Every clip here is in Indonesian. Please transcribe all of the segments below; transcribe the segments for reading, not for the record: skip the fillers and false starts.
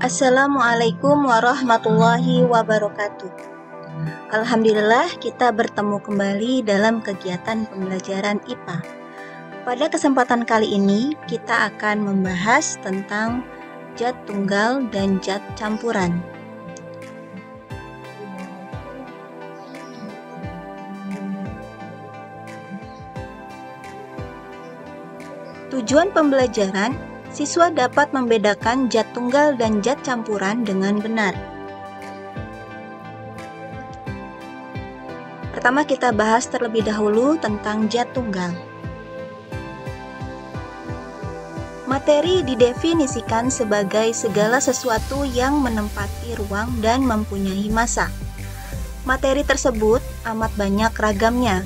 Assalamualaikum warahmatullahi wabarakatuh. Alhamdulillah kita bertemu kembali dalam kegiatan pembelajaran IPA. Pada kesempatan kali ini kita akan membahas tentang zat tunggal dan zat campuran. Tujuan pembelajaran, siswa dapat membedakan zat tunggal dan zat campuran dengan benar. Pertama kita bahas terlebih dahulu tentang zat tunggal. Materi didefinisikan sebagai segala sesuatu yang menempati ruang dan mempunyai massa. Materi tersebut amat banyak ragamnya.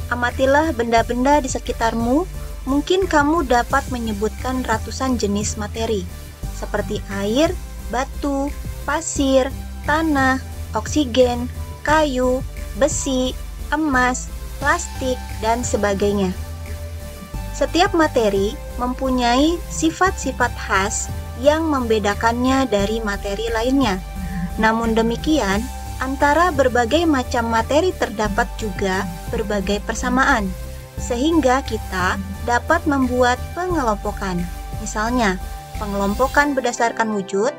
Amatilah benda-benda di sekitarmu. Mungkin kamu dapat menyebutkan ratusan jenis materi, seperti air, batu, pasir, tanah, oksigen, kayu, besi, emas, plastik, dan sebagainya. Setiap materi mempunyai sifat-sifat khas yang membedakannya dari materi lainnya. Namun demikian, antara berbagai macam materi terdapat juga berbagai persamaan, sehingga kita dapat membuat pengelompokan. Misalnya, pengelompokan berdasarkan wujud,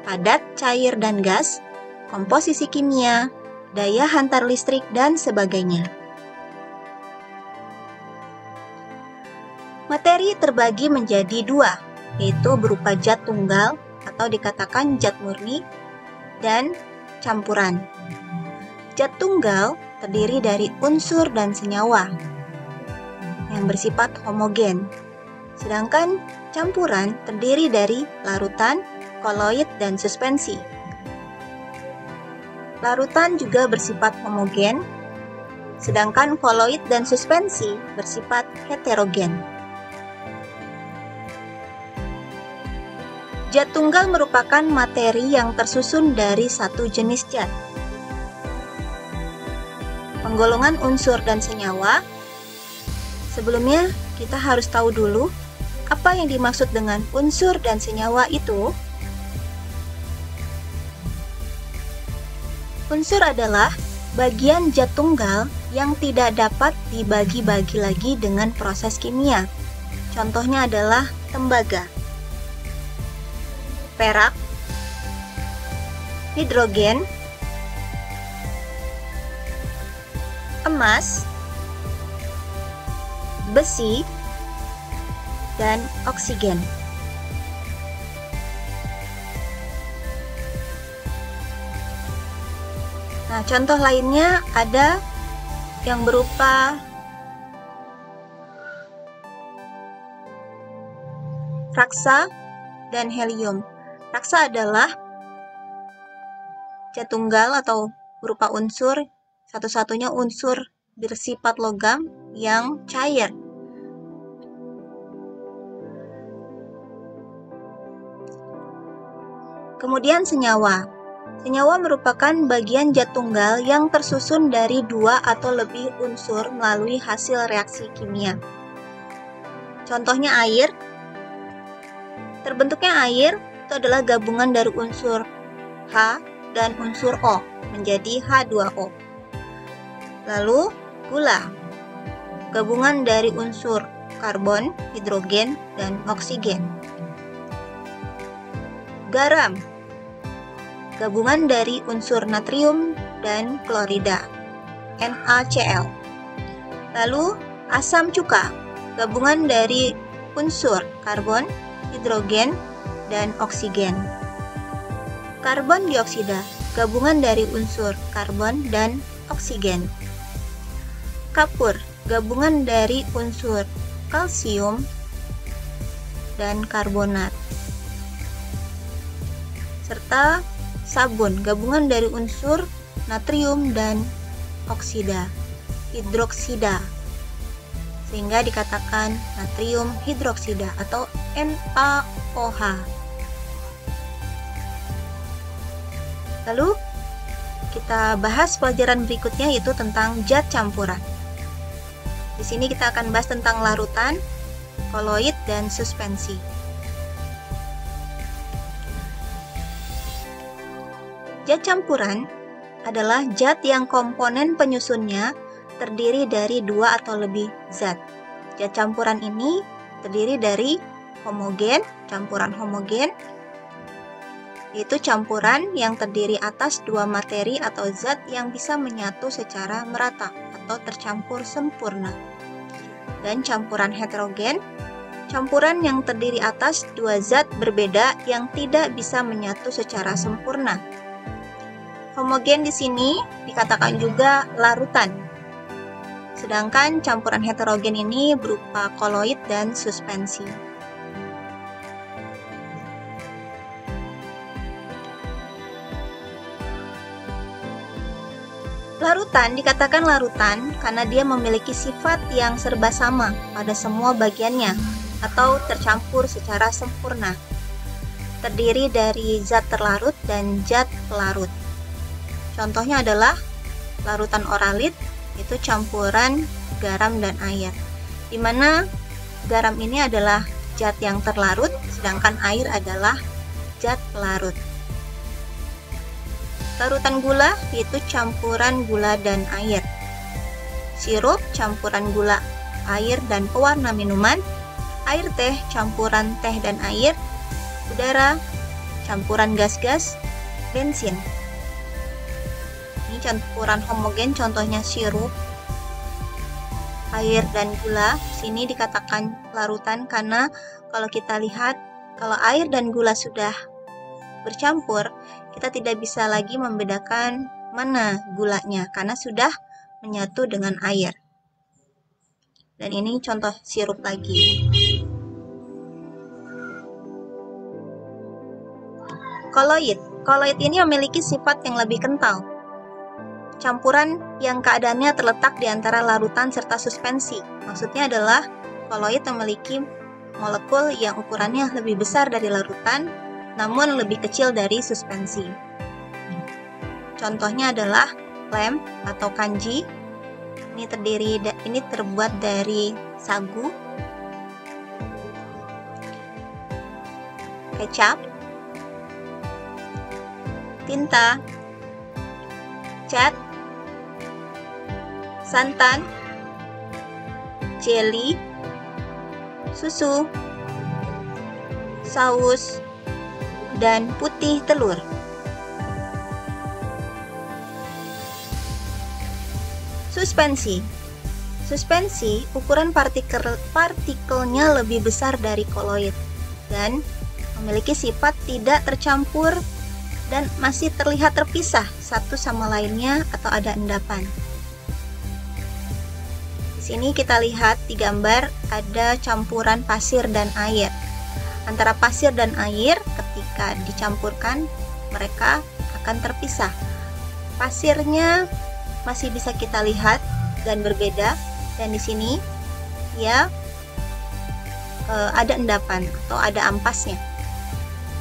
padat, cair, dan gas, komposisi kimia, daya hantar listrik, dan sebagainya. Materi terbagi menjadi dua, yaitu berupa zat tunggal atau dikatakan zat murni dan campuran. Zat tunggal terdiri dari unsur dan senyawa yang bersifat homogen. Sedangkan campuran terdiri dari larutan, koloid, dan suspensi. Larutan juga bersifat homogen, sedangkan koloid dan suspensi bersifat heterogen. Zat tunggal merupakan materi yang tersusun dari satu jenis zat. Penggolongan unsur dan senyawa. Sebelumnya, kita harus tahu dulu apa yang dimaksud dengan unsur dan senyawa itu. Unsur adalah bagian zat tunggal yang tidak dapat dibagi-bagi lagi dengan proses kimia. Contohnya adalah tembaga, perak, hidrogen, emas, besi, dan oksigen. Nah, contoh lainnya ada yang berupa raksa dan helium. Raksa adalah zat tunggal atau berupa unsur, satu-satunya unsur bersifat logam yang cair. Kemudian senyawa. Senyawa merupakan bagian zat tunggal yang tersusun dari dua atau lebih unsur melalui hasil reaksi kimia. Contohnya air. Terbentuknya air itu adalah gabungan dari unsur H dan unsur O menjadi H2O. Lalu gula. Gabungan dari unsur karbon, hidrogen, dan oksigen. Garam. Gabungan dari unsur natrium dan klorida, NaCl. Lalu asam cuka, gabungan dari unsur karbon, hidrogen, dan oksigen. Karbon dioksida, gabungan dari unsur karbon dan oksigen. Kapur, gabungan dari unsur kalsium dan karbonat. Serta sabun, gabungan dari unsur natrium dan hidroksida, sehingga dikatakan natrium hidroksida atau NaOH. Lalu kita bahas pelajaran berikutnya, yaitu tentang zat campuran. Di sini kita akan bahas tentang larutan, koloid, dan suspensi. Zat campuran adalah zat yang komponen penyusunnya terdiri dari 2 atau lebih zat. Zat campuran ini terdiri dari homogen, campuran homogen, yaitu campuran yang terdiri atas 2 materi atau zat yang bisa menyatu secara merata atau tercampur sempurna. Dan campuran heterogen, campuran yang terdiri atas 2 zat berbeda yang tidak bisa menyatu secara sempurna. Homogen di sini dikatakan juga larutan. Sedangkan campuran heterogen ini berupa koloid dan suspensi. Larutan dikatakan larutan karena dia memiliki sifat yang serba sama pada semua bagiannya atau tercampur secara sempurna. Terdiri dari zat terlarut dan zat pelarut. Contohnya adalah larutan oralit, itu campuran garam dan air, di mana garam ini adalah zat yang terlarut, sedangkan air adalah zat pelarut. Larutan gula yaitu campuran gula dan air. Sirup campuran gula, air, dan pewarna minuman. Air teh campuran teh dan air. Udara campuran gas-gas, bensin. Ini campuran homogen, contohnya sirup, air, dan gula. Sini dikatakan larutan karena kalau kita lihat, kalau air dan gula sudah bercampur, kita tidak bisa lagi membedakan mana gulanya karena sudah menyatu dengan air. Dan ini contoh sirup lagi. Koloid. Koloid ini memiliki sifat yang lebih kental. Campuran yang keadaannya terletak di antara larutan serta suspensi. Maksudnya adalah koloid memiliki molekul yang ukurannya lebih besar dari larutan, namun lebih kecil dari suspensi. Contohnya adalah lem atau kanji. Ini terbuat dari sagu, kecap, tinta, cat, santan, jelly, susu, saus, dan putih telur. Suspensi. Suspensi, ukuran partikelnya lebih besar dari koloid dan memiliki sifat tidak tercampur dan masih terlihat terpisah satu sama lainnya atau ada endapan. Di sini kita lihat di gambar ada campuran pasir dan air. Antara pasir dan air ketika dicampurkan mereka akan terpisah. Pasirnya masih bisa kita lihat dan berbeda, dan di sini ya ada endapan atau ada ampasnya.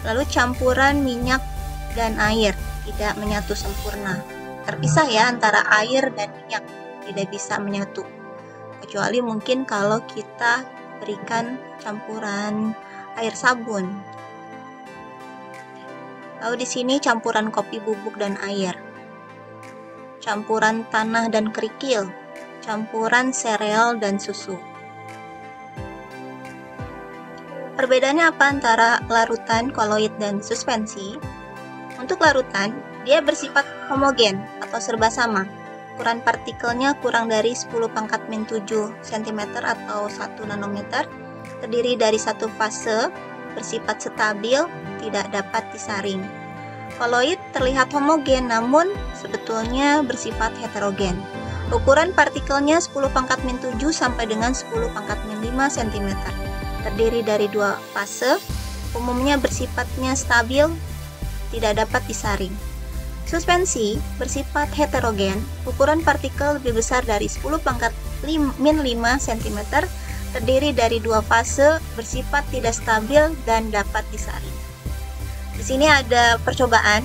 Lalu campuran minyak dan air tidak menyatu sempurna. Terpisah ya antara air dan minyak, tidak bisa menyatu. Kecuali mungkin kalau kita berikan campuran air sabun. Lalu di sini campuran kopi bubuk dan air. Campuran tanah dan kerikil. Campuran sereal dan susu. Perbedaannya apa antara larutan, koloid, dan suspensi? Untuk larutan, dia bersifat homogen atau serba sama. Ukuran partikelnya kurang dari 10⁻⁷ cm atau 1 nanometer, terdiri dari satu fase, bersifat stabil, tidak dapat disaring. Koloid terlihat homogen namun sebetulnya bersifat heterogen. Ukuran partikelnya 10⁻⁷ sampai dengan 10⁻⁵ cm, terdiri dari 2 fase, umumnya bersifatnya stabil, tidak dapat disaring. Suspensi bersifat heterogen, ukuran partikel lebih besar dari 10⁻⁵ cm, terdiri dari 2 fase, bersifat tidak stabil dan dapat disaring. Di sini ada percobaan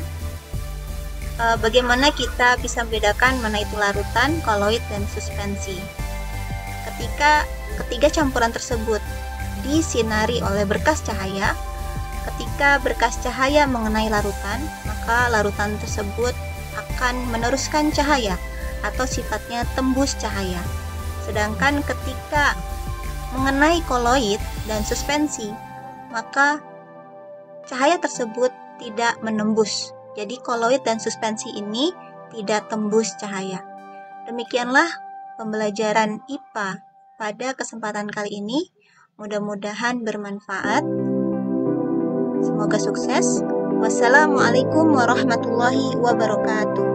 bagaimana kita bisa membedakan mana itu larutan, koloid, dan suspensi. Ketika ketiga campuran tersebut disinari oleh berkas cahaya, ketika berkas cahaya mengenai larutan, maka maka larutan tersebut akan meneruskan cahaya atau sifatnya tembus cahaya. Sedangkan ketika mengenai koloid dan suspensi, maka cahaya tersebut tidak menembus. Jadi koloid dan suspensi ini tidak tembus cahaya. Demikianlah pembelajaran IPA pada kesempatan kali ini. Mudah-mudahan bermanfaat. Semoga sukses. Wassalamualaikum warahmatullahi wabarakatuh.